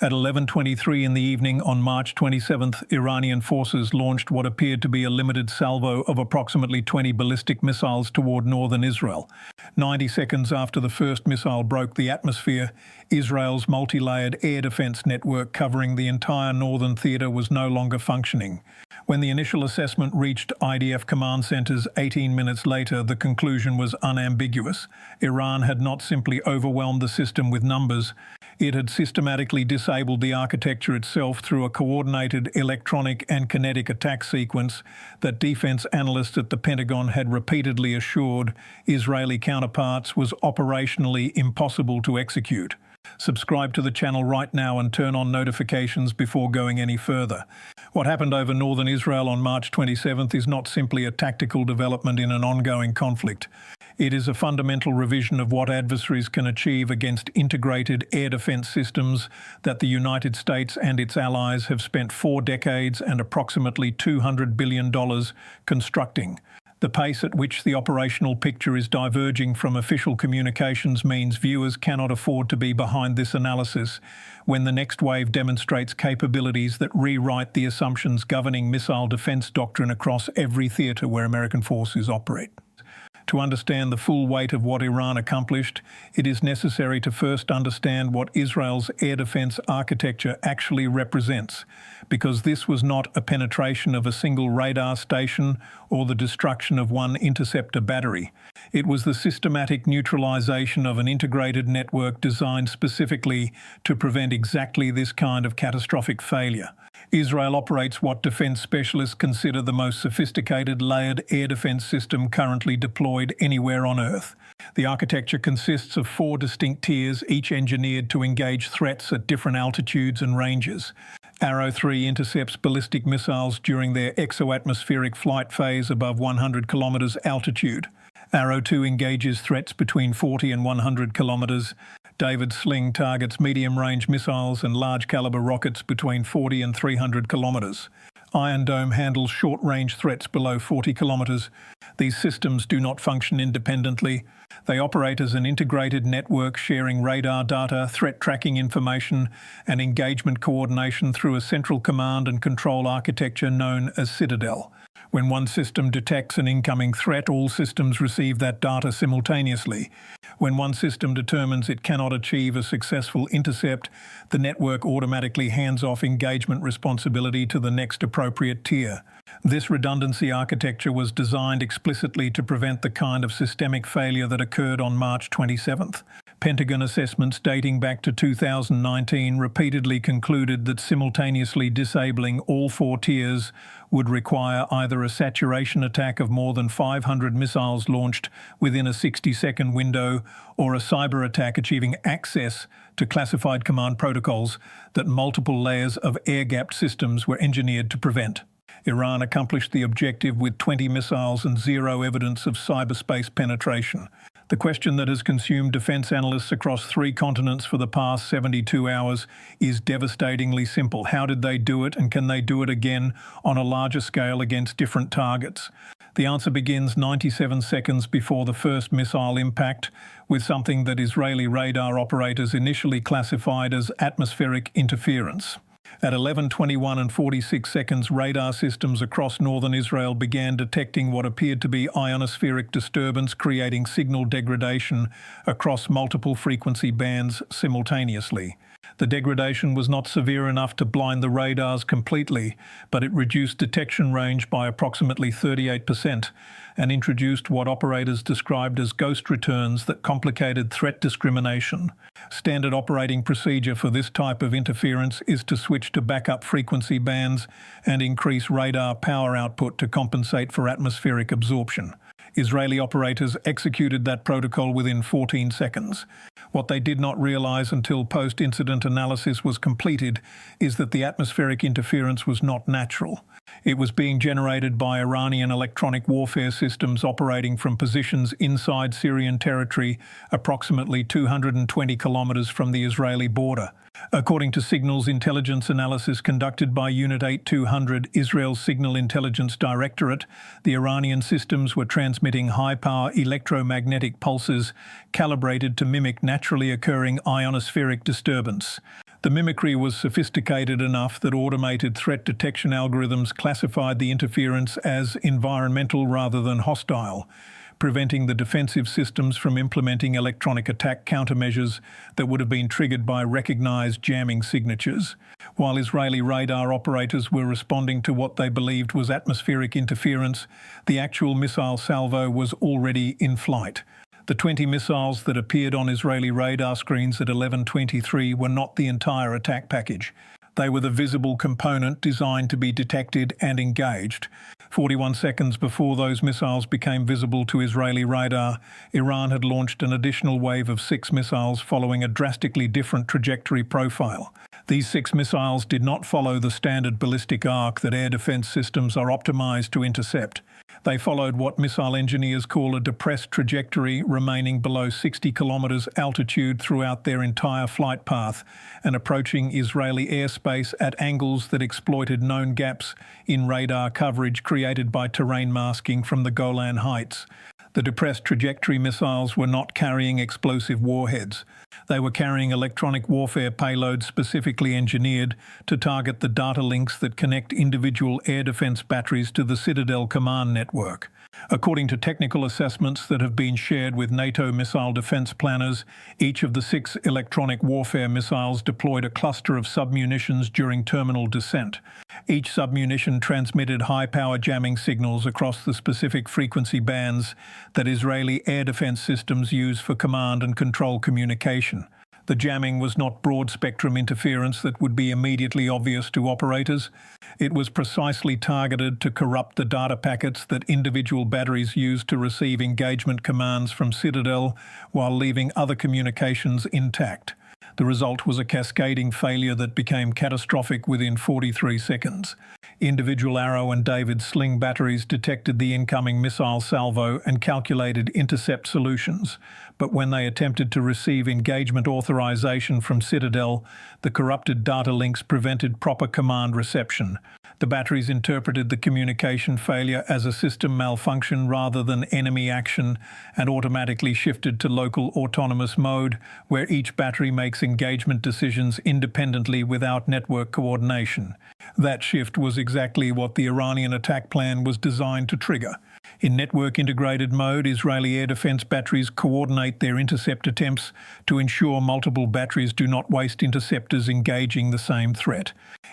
At 11:23 in the evening on March 27th, Iranian forces launched what appeared to be a limited salvo of approximately 20 ballistic missiles toward northern Israel. 90 seconds after the first missile broke the atmosphere, Israel's multi-layered air defense network covering the entire northern theater was no longer functioning. When the initial assessment reached IDF command centers 18 minutes later, the conclusion was unambiguous. Iran had not simply overwhelmed the system with numbers, it had systematically disabled the architecture itself through a coordinated electronic and kinetic attack sequence that defense analysts at the Pentagon had repeatedly assured Israeli counterparts was operationally impossible to execute. Subscribe to the channel right now and turn on notifications before going any further. What happened over northern Israel on March 27th is not simply a tactical development in an ongoing conflict. It is a fundamental revision of what adversaries can achieve against integrated air defense systems that the United States and its allies have spent 4 decades and approximately $200 billion constructing. The pace at which the operational picture is diverging from official communications means viewers cannot afford to be behind this analysis when the next wave demonstrates capabilities that rewrite the assumptions governing missile defense doctrine across every theater where American forces operate. To understand the full weight of what Iran accomplished, it is necessary to first understand what Israel's air defense architecture actually represents, because this was not a penetration of a single radar station or the destruction of one interceptor battery. It was the systematic neutralization of an integrated network designed specifically to prevent exactly this kind of catastrophic failure. Israel operates what defense specialists consider the most sophisticated layered air defense system currently deployed anywhere on Earth. The architecture consists of 4 distinct tiers, each engineered to engage threats at different altitudes and ranges. Arrow 3 intercepts ballistic missiles during their exoatmospheric flight phase above 100 kilometers altitude. Arrow 2 engages threats between 40 and 100 kilometers. David's Sling targets medium-range missiles and large-caliber rockets between 40 and 300 kilometers. Iron Dome handles short-range threats below 40 kilometers. These systems do not function independently. They operate as an integrated network, sharing radar data, threat tracking information, and engagement coordination through a central command and control architecture known as Citadel. When one system detects an incoming threat, all systems receive that data simultaneously. When one system determines it cannot achieve a successful intercept, the network automatically hands off engagement responsibility to the next appropriate tier. This redundancy architecture was designed explicitly to prevent the kind of systemic failure that occurred on March 27th. Pentagon assessments dating back to 2019 repeatedly concluded that simultaneously disabling all 4 tiers would require either a saturation attack of more than 500 missiles launched within a 60-second window or a cyber attack achieving access to classified command protocols that multiple layers of air-gapped systems were engineered to prevent. Iran accomplished the objective with 20 missiles and 0 evidence of cyberspace penetration. The question that has consumed defense analysts across 3 continents for the past 72 hours is devastatingly simple. How did they do it, and can they do it again on a larger scale against different targets? The answer begins 97 seconds before the first missile impact, with something that Israeli radar operators initially classified as atmospheric interference. At 11:21 and 46 seconds, radar systems across northern Israel began detecting what appeared to be ionospheric disturbance, creating signal degradation across multiple frequency bands simultaneously. The degradation was not severe enough to blind the radars completely, but it reduced detection range by approximately 38% and introduced what operators described as ghost returns that complicated threat discrimination. Standard operating procedure for this type of interference is to switch to backup frequency bands and increase radar power output to compensate for atmospheric absorption. Israeli operators executed that protocol within 14 seconds. What they did not realize until post-incident analysis was completed is that the atmospheric interference was not natural. It was being generated by Iranian electronic warfare systems operating from positions inside Syrian territory, approximately 220 kilometers from the Israeli border. According to signals intelligence analysis conducted by Unit 8200, Israel's Signal Intelligence Directorate, the Iranian systems were transmitting high-power electromagnetic pulses calibrated to mimic naturally occurring ionospheric disturbance. The mimicry was sophisticated enough that automated threat detection algorithms classified the interference as environmental rather than hostile, preventing the defensive systems from implementing electronic attack countermeasures that would have been triggered by recognized jamming signatures. While Israeli radar operators were responding to what they believed was atmospheric interference, the actual missile salvo was already in flight. The 20 missiles that appeared on Israeli radar screens at 11:23 were not the entire attack package. They were the visible component designed to be detected and engaged. 41 seconds before those missiles became visible to Israeli radar, Iran had launched an additional wave of 6 missiles following a drastically different trajectory profile. These 6 missiles did not follow the standard ballistic arc that air defense systems are optimized to intercept. They followed what missile engineers call a depressed trajectory, remaining below 60 kilometers altitude throughout their entire flight path and approaching Israeli airspace at angles that exploited known gaps in radar coverage created by terrain masking from the Golan Heights. The depressed trajectory missiles were not carrying explosive warheads. They were carrying electronic warfare payloads specifically engineered to target the data links that connect individual air defense batteries to the Citadel command network. According to technical assessments that have been shared with NATO missile defense planners, each of the 6 electronic warfare missiles deployed a cluster of submunitions during terminal descent. Each submunition transmitted high-power jamming signals across the specific frequency bands that Israeli air defense systems use for command and control communication. The jamming was not broad-spectrum interference that would be immediately obvious to operators. It was precisely targeted to corrupt the data packets that individual batteries used to receive engagement commands from Citadel while leaving other communications intact. The result was a cascading failure that became catastrophic within 43 seconds. Individual Arrow and David Sling batteries detected the incoming missile salvo and calculated intercept solutions, but when they attempted to receive engagement authorization from Citadel, the corrupted data links prevented proper command reception. The batteries interpreted the communication failure as a system malfunction rather than enemy action and automatically shifted to local autonomous mode, where each battery makes engagement decisions independently without network coordination. That shift was exactly what the Iranian attack plan was designed to trigger. In network-integrated mode, Israeli air defense batteries coordinate their intercept attempts to ensure multiple batteries do not waste interceptors engaging the same threat.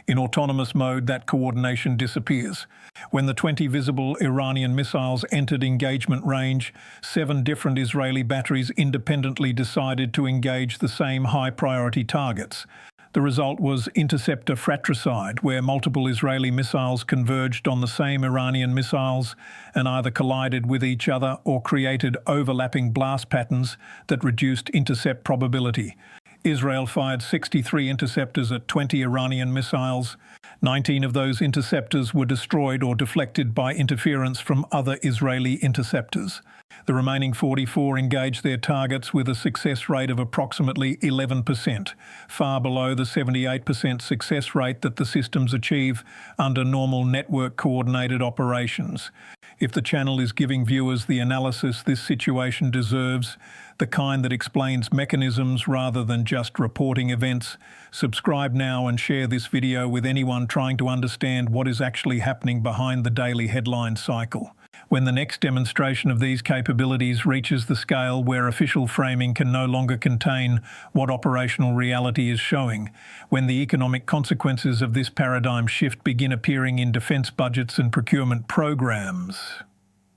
In autonomous mode, that coordination disappears. When the 20 visible Iranian missiles entered engagement range, 7 different Israeli batteries independently decided to engage the same high-priority targets. The result was interceptor fratricide, where multiple Israeli missiles converged on the same Iranian missiles and either collided with each other or created overlapping blast patterns that reduced intercept probability. Israel fired 63 interceptors at 20 Iranian missiles. 19 of those interceptors were destroyed or deflected by interference from other Israeli interceptors. The remaining 44 engaged their targets with a success rate of approximately 11%, far below the 78% success rate that the systems achieve under normal network-coordinated operations. If the channel is giving viewers the analysis this situation deserves, the kind that explains mechanisms rather than just reporting events, subscribe now and share this video with anyone trying to understand what is actually happening behind the daily headline cycle. When the next demonstration of these capabilities reaches the scale where official framing can no longer contain what operational reality is showing, when the economic consequences of this paradigm shift begin appearing in defense budgets and procurement programs,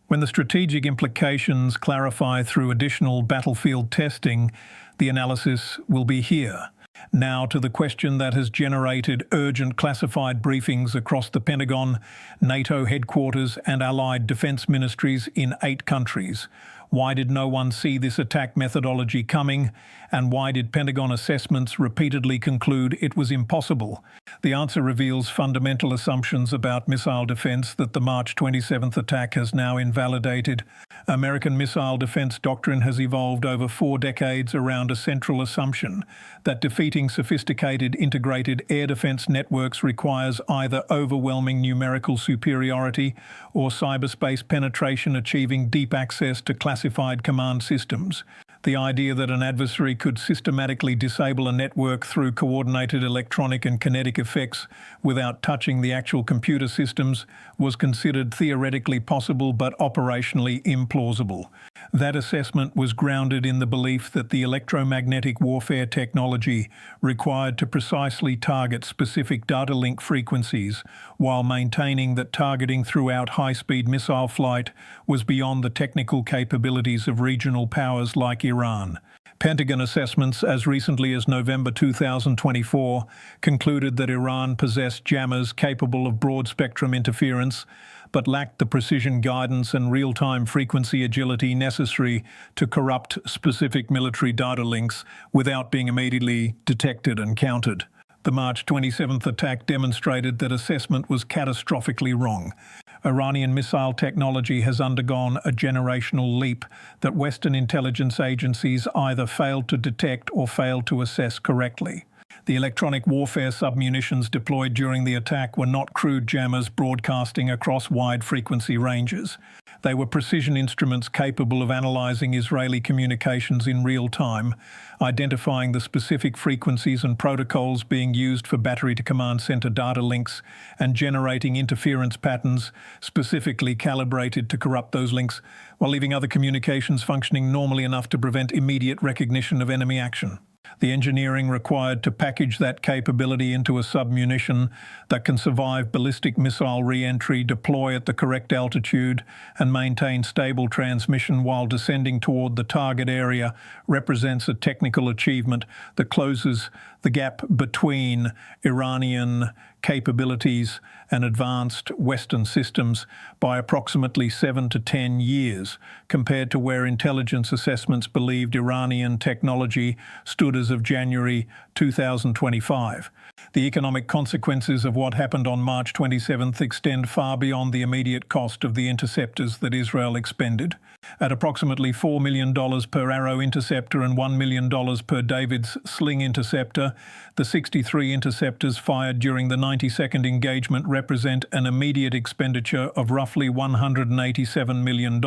when the strategic implications clarify through additional battlefield testing, the analysis will be here. Now to the question that has generated urgent classified briefings across the Pentagon, NATO headquarters and allied defense ministries in 8 countries. Why did no one see this attack methodology coming? And why did Pentagon assessments repeatedly conclude it was impossible? The answer reveals fundamental assumptions about missile defense that the March 27th attack has now invalidated. American missile defense doctrine has evolved over 4 decades around a central assumption that defeating sophisticated integrated air defense networks requires either overwhelming numerical superiority or cyberspace penetration achieving deep access to classified command systems. The idea that an adversary could systematically disable a network through coordinated electronic and kinetic effects without touching the actual computer systems was considered theoretically possible but operationally implausible. That assessment was grounded in the belief that the electromagnetic warfare technology required to precisely target specific data link frequencies, while maintaining that targeting throughout high-speed missile flight was beyond the technical capabilities of regional powers like Iran. Pentagon assessments as recently as November 2024 concluded that Iran possessed jammers capable of broad-spectrum interference, but lacked the precision guidance and real-time frequency agility necessary to corrupt specific military data links without being immediately detected and countered. The March 27th attack demonstrated that assessment was catastrophically wrong. Iranian missile technology has undergone a generational leap that Western intelligence agencies either failed to detect or failed to assess correctly. The electronic warfare submunitions deployed during the attack were not crude jammers broadcasting across wide frequency ranges. They were precision instruments capable of analyzing Israeli communications in real time, identifying the specific frequencies and protocols being used for battery-to-command center data links, and generating interference patterns specifically calibrated to corrupt those links, while leaving other communications functioning normally enough to prevent immediate recognition of enemy action. The engineering required to package that capability into a submunition that can survive ballistic missile re-entry, deploy at the correct altitude, and maintain stable transmission while descending toward the target area represents a technical achievement that closes the gap between Iranian capabilities and advanced Western systems by approximately 7 to 10 years, compared to where intelligence assessments believed Iranian technology stood as of January 2025. The economic consequences of what happened on March 27th extend far beyond the immediate cost of the interceptors that Israel expended. At approximately $4 million per Arrow interceptor and $1 million per David's Sling interceptor, the 63 interceptors fired during the 90-second engagement represent an immediate expenditure of roughly $187 million.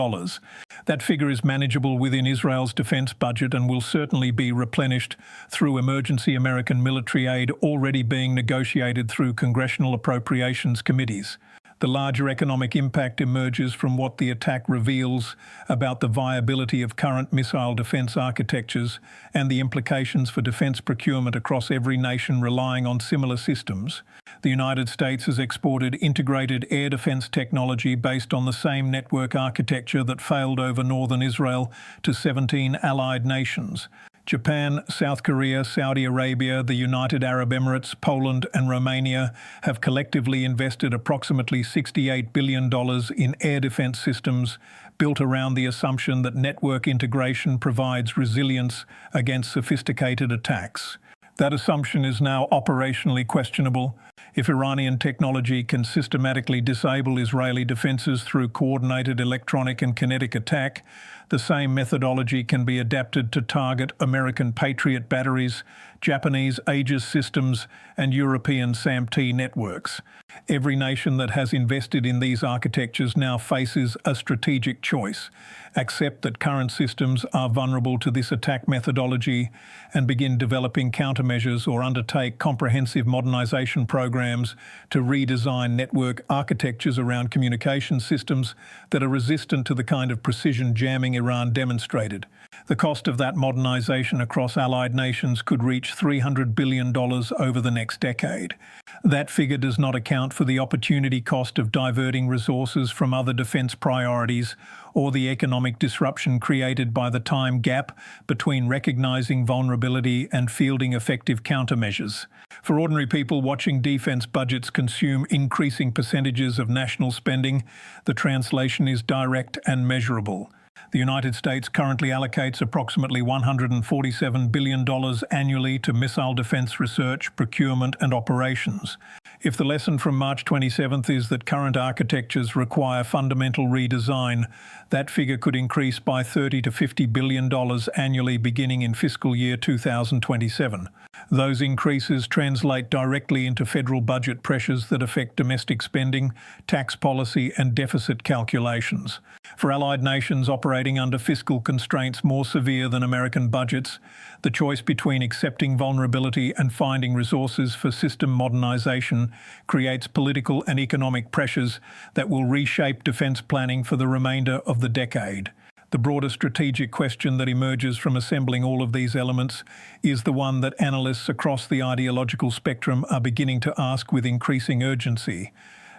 That figure is manageable within Israel's defense budget and will certainly be replenished through emergency American military aid already being negotiated through congressional appropriations committees. The larger economic impact emerges from what the attack reveals about the viability of current missile defense architectures and the implications for defense procurement across every nation relying on similar systems. The United States has exported integrated air defense technology based on the same network architecture that failed over northern Israel to 17 allied nations. Japan, South Korea, Saudi Arabia, the United Arab Emirates, Poland and Romania have collectively invested approximately $68 billion in air defense systems built around the assumption that network integration provides resilience against sophisticated attacks. That assumption is now operationally questionable. If Iranian technology can systematically disable Israeli defenses through coordinated electronic and kinetic attack, the same methodology can be adapted to target American Patriot batteries, Japanese Aegis systems, and European SAM-T networks. Every nation that has invested in these architectures now faces a strategic choice: accept that current systems are vulnerable to this attack methodology and begin developing countermeasures, or undertake comprehensive modernization programs to redesign network architectures around communication systems that are resistant to the kind of precision jamming Iran demonstrated. The cost of that modernization across allied nations could reach $300 billion over the next decade. That figure does not account for the opportunity cost of diverting resources from other defense priorities or the economic disruption created by the time gap between recognizing vulnerability and fielding effective countermeasures. For ordinary people watching defense budgets consume increasing percentages of national spending, the translation is direct and measurable. The United States currently allocates approximately $147 billion annually to missile defense research, procurement, and operations. If the lesson from March 27th is that current architectures require fundamental redesign, that figure could increase by $30 to $50 billion annually beginning in fiscal year 2027. Those increases translate directly into federal budget pressures that affect domestic spending, tax policy and deficit calculations. For allied nations operating under fiscal constraints more severe than American budgets, the choice between accepting vulnerability and finding resources for system modernization creates political and economic pressures that will reshape defense planning for the remainder of the decade. The broader strategic question that emerges from assembling all of these elements is the one that analysts across the ideological spectrum are beginning to ask with increasing urgency.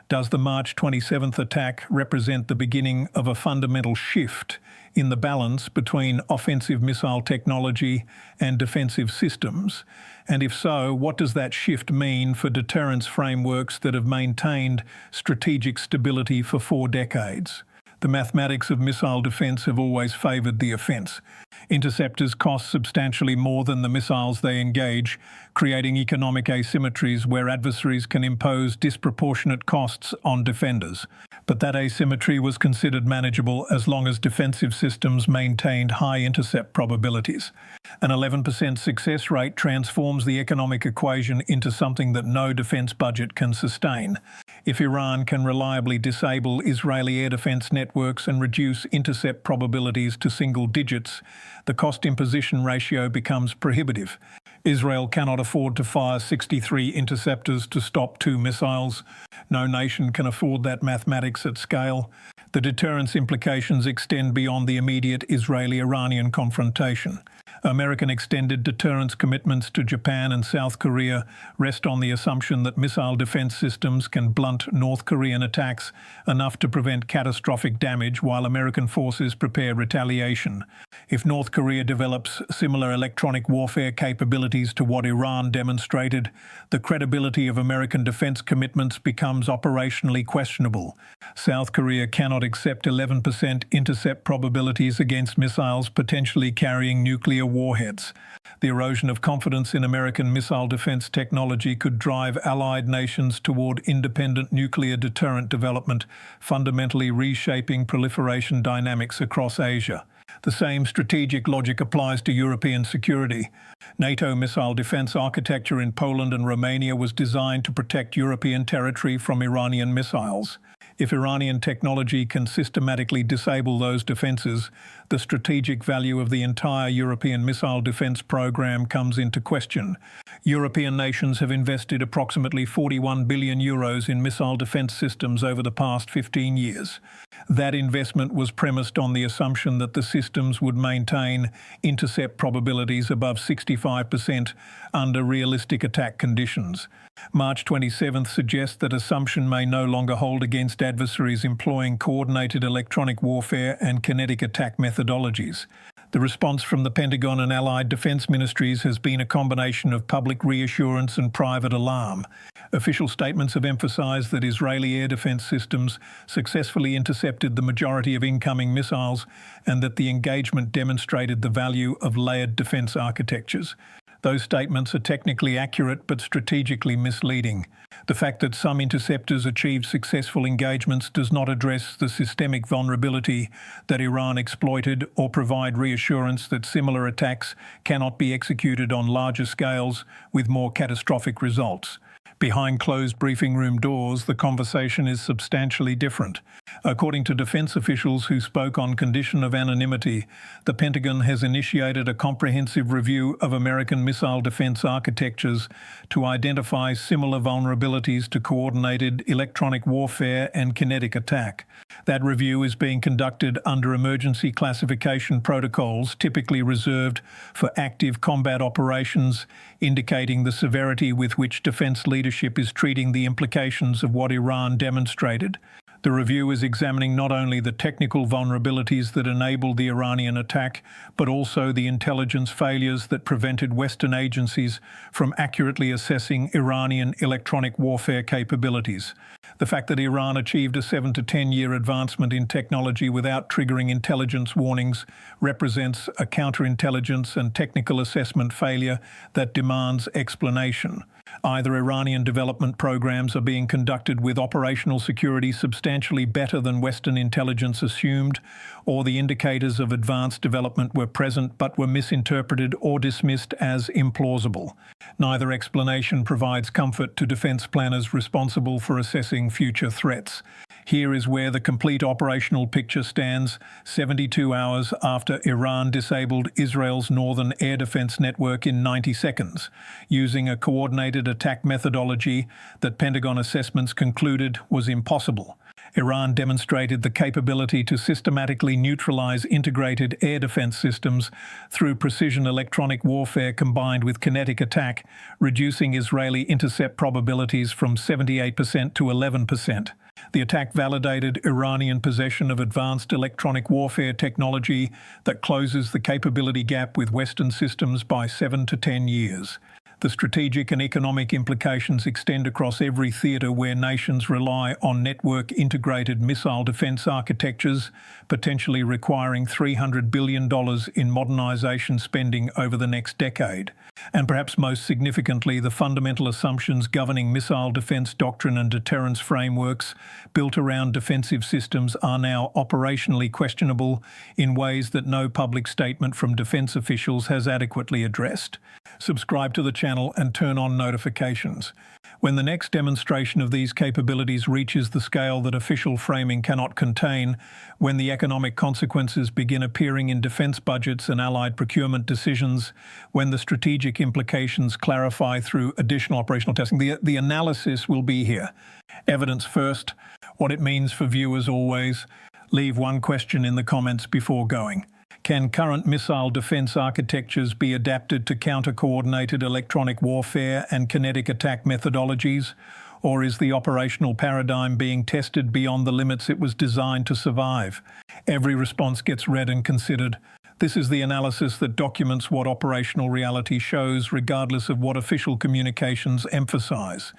Does the March 27th attack represent the beginning of a fundamental shift in the balance between offensive missile technology and defensive systems? And if so, what does that shift mean for deterrence frameworks that have maintained strategic stability for 4 decades? The mathematics of missile defense have always favored the offense. Interceptors cost substantially more than the missiles they engage, creating economic asymmetries where adversaries can impose disproportionate costs on defenders. But that asymmetry was considered manageable as long as defensive systems maintained high intercept probabilities. An 11% success rate transforms the economic equation into something that no defense budget can sustain. If Iran can reliably disable Israeli air defense networks and reduce intercept probabilities to single digits, the cost-imposition ratio becomes prohibitive. Israel cannot afford to fire 63 interceptors to stop 2 missiles. No nation can afford that mathematics at scale. The deterrence implications extend beyond the immediate Israeli-Iranian confrontation. American extended deterrence commitments to Japan and South Korea rest on the assumption that missile defense systems can blunt North Korean attacks enough to prevent catastrophic damage while American forces prepare retaliation. If North Korea develops similar electronic warfare capabilities to what Iran demonstrated, the credibility of American defense commitments becomes operationally questionable. South Korea cannot accept 11% intercept probabilities against missiles potentially carrying nuclear warheads. The erosion of confidence in American missile defense technology could drive allied nations toward independent nuclear deterrent development, fundamentally reshaping proliferation dynamics across Asia. The same strategic logic applies to European security. NATO missile defense architecture in Poland and Romania was designed to protect European territory from Iranian missiles. If Iranian technology can systematically disable those defenses, the strategic value of the entire European missile defense program comes into question. European nations have invested approximately 41 billion euros in missile defense systems over the past 15 years. That investment was premised on the assumption that the systems would maintain intercept probabilities above 65% under realistic attack conditions. March 27th suggests that assumption may no longer hold against adversaries employing coordinated electronic warfare and kinetic attack methodologies. The response from the Pentagon and allied defense ministries has been a combination of public reassurance and private alarm. Official statements have emphasized that Israeli air defense systems successfully intercepted the majority of incoming missiles and that the engagement demonstrated the value of layered defense architectures. Those statements are technically accurate but strategically misleading. The fact that some interceptors achieved successful engagements does not address the systemic vulnerability that Iran exploited or provide reassurance that similar attacks cannot be executed on larger scales with more catastrophic results. Behind closed briefing room doors, the conversation is substantially different. According to defense officials who spoke on condition of anonymity, the Pentagon has initiated a comprehensive review of American missile defense architectures to identify similar vulnerabilities to coordinated electronic warfare and kinetic attack. That review is being conducted under emergency classification protocols typically reserved for active combat operations, indicating the severity with which defense leadership is treating the implications of what Iran demonstrated. The review is examining not only the technical vulnerabilities that enabled the Iranian attack, but also the intelligence failures that prevented Western agencies from accurately assessing Iranian electronic warfare capabilities. The fact that Iran achieved a 7 to 10-year advancement in technology without triggering intelligence warnings represents a counterintelligence and technical assessment failure that demands explanation. Either Iranian development programs are being conducted with operational security substantially better than Western intelligence assumed, or the indicators of advanced development were present but were misinterpreted or dismissed as implausible. Neither explanation provides comfort to defense planners responsible for assessing future threats. Here is where the complete operational picture stands 72 hours after Iran disabled Israel's northern air defense network in 90 seconds, using a coordinated attack methodology that Pentagon assessments concluded was impossible. Iran demonstrated the capability to systematically neutralize integrated air defense systems through precision electronic warfare combined with kinetic attack, reducing Israeli intercept probabilities from 78% to 11%. The attack validated Iranian possession of advanced electronic warfare technology that closes the capability gap with Western systems by 7 to 10 years. The strategic and economic implications extend across every theatre where nations rely on network-integrated missile defence architectures, potentially requiring $300 billion in modernisation spending over the next decade. And perhaps most significantly, the fundamental assumptions governing missile defence doctrine and deterrence frameworks built around defensive systems are now operationally questionable in ways that no public statement from defence officials has adequately addressed. Subscribe to the channel and turn on notifications. When the next demonstration of these capabilities reaches the scale that official framing cannot contain, when the economic consequences begin appearing in defense budgets and allied procurement decisions, when the strategic implications clarify through additional operational testing, the analysis will be here. Evidence first. What it means for viewers always. Leave one question in the comments before going. Can current missile defense architectures be adapted to counter-coordinated electronic warfare and kinetic attack methodologies? Or is the operational paradigm being tested beyond the limits it was designed to survive? Every response gets read and considered. This is the analysis that documents what operational reality shows, regardless of what official communications emphasize.